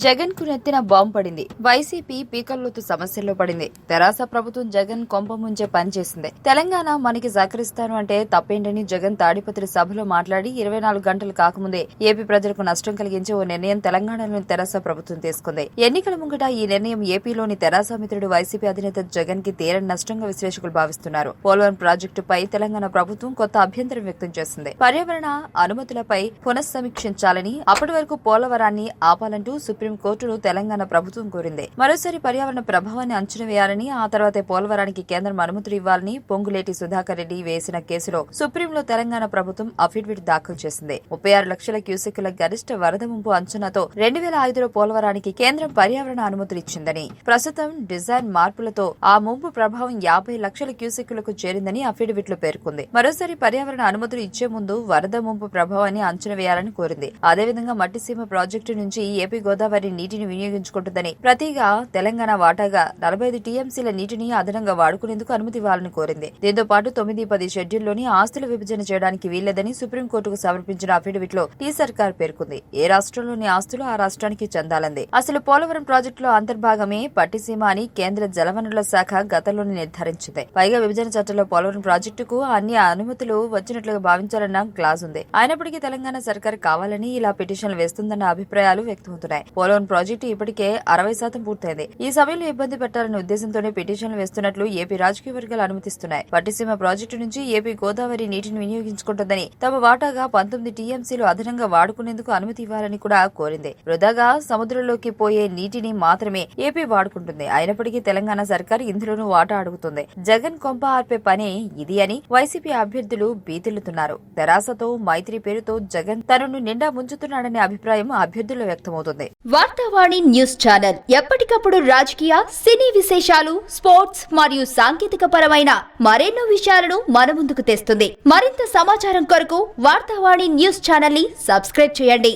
జగన్ కు నెత్తిన బాంబు పడింది. వైసీపీ పీకల్లోతు సమస్యల్లో పడింది. తెరాస ప్రభుత్వం జగన్ కొంప ముంచే పని చేసింది. తెలంగాణ మనకి సహకరిస్తాను అంటే తప్పేంటని జగన్ తాడిపత్రి సభలో మాట్లాడి 24 గంటలు కాకముందే ఏపీ ప్రజలకు నష్టం కలిగించే ఓ నిర్ణయం తెలంగాణలోని తెరాస ప్రభుత్వం తీసుకుంది. ఎన్నికల ముంగట ఈ నిర్ణయం ఏపీలోని తెరాస మిత్రుడు వైసీపీ అధినేత జగన్ కి తీరని నష్టంగా విశ్లేషకులు భావిస్తున్నారు. పోలవరం ప్రాజెక్టుపై తెలంగాణ ప్రభుత్వం కొత్త అభ్యంతరం వ్యక్తం చేసింది. పర్యావరణ అనుమతులపై పునఃసమీక్షించాలని, అప్పటి వరకు పోలవరాన్ని ఆపాలంటూ సుప్రీంకోర్టును తెలంగాణ ప్రభుత్వం కోరింది. మరోసారి పర్యావరణ ప్రభావాన్ని అంచనా వేయాలని, ఆ తర్వాతే పోలవరానికి కేంద్రం అనుమతులు ఇవ్వాలని పొంగులేటి సుధాకర్ రెడ్డి వేసిన కేసులో సుప్రీంలో తెలంగాణ ప్రభుత్వం అఫిడవిట్ దాఖలు చేసింది. 36 లక్షల క్యూసెక్కుల గరిష్ట వరద ముంపు అంచనాతో 2005లో పోలవరానికి కేంద్రం పర్యావరణ అనుమతులు ఇచ్చిందని, ప్రస్తుతం డిజైన్ మార్పులతో ఆ ముంపు ప్రభావం 50 లక్షల క్యూసెక్కులకు చేరిందని అఫిడవిట్ లో పేర్కొంది. మరోసారి పర్యావరణ అనుమతులు ఇచ్చే ముందు వరద ముంపు ప్రభావాన్ని అంచనా వేయాలని కోరింది. అదేవిధంగా మట్టిసీమ ప్రాజెక్టు నుంచి ఏపీ గోదావరి నీటిని వినియోగించుకుంటుందని, ప్రతిగా తెలంగాణ వాటాగా 45 టీఎంసీల నీటిని అదనంగా వాడుకునేందుకు అనుమతి ఇవ్వాలని కోరింది. దీంతో పాటు 9-10 షెడ్యూల్లోని ఆస్తుల విభజన చేయడానికి వీల్లేదని సుప్రీంకోర్టుకు సమర్పించిన అఫిడవిట్ లో టీ సర్కార్ పేర్కొంది. ఏ రాష్ట్రంలోని ఆస్తులు ఆ రాష్ట్రానికి చెందాలంది. అసలు పోలవరం ప్రాజెక్టులో అంతర్భాగమే పట్టిసీమ అని కేంద్ర జలవనరుల శాఖ గతంలోనే నిర్ధారించింది. పైగా విభజన చట్టంలో పోలవరం ప్రాజెక్టుకు అన్ని అనుమతులు వచ్చినట్లుగా భావించాలన్న క్లాజ్ ఉంది. అయినప్పటికీ తెలంగాణ సర్కార్ కావాలని ఇలా పిటిషన్లు వేస్తుందన్న అభిప్రాయాలు వ్యక్తమవుతున్నాయి. పోలవరం ప్రాజెక్టు ఇప్పటికే 60% పూర్తయింది. ఈ సమయంలో ఇబ్బంది పెట్టాలనే ఉద్దేశంతోనే పిటిషన్లు వేస్తున్నట్లు ఏపీ రాజకీయ వర్గాలు అనుమతిస్తున్నాయి. పట్టిసీమ ప్రాజెక్టు నుంచి ఏపీ గోదావరి నీటిని వినియోగించుకుంటుందని, తమ వాటాగా 19 టీఎంసీలు అదనంగా వాడుకునేందుకు అనుమతి ఇవ్వాలని కూడా కోరింది. వృధాగా సముద్రంలోకి పోయే నీటిని మాత్రమే ఏపీ వాడుకుంటుంది. అయినప్పటికీ తెలంగాణ సర్కార్ ఇందులోనూ వాటా అడుగుతుంది. జగన్ కొంప ఆర్పే పనే ఇది అని వైసీపీ అభ్యర్థులు బీతిల్లుతున్నారు. తెరాసతో మైత్రి పేరుతో జగన్ తనను నిండా ముంచుతున్నాడనే అభిప్రాయం అభ్యర్థుల్లో వ్యక్తమవుతుంది. వార్తావాణి న్యూస్ ఛానల్ ఎప్పటికప్పుడు రాజకీయ, సినీ విశేషాలు, స్పోర్ట్స్ మరియు సాంకేతిక పరమైన మరెన్నో విషయాలను మన ముందుకు తెస్తుంది. మరింత సమాచారం కొరకు వార్తావాణి న్యూస్ ఛానల్ ని సబ్స్క్రైబ్ చేయండి.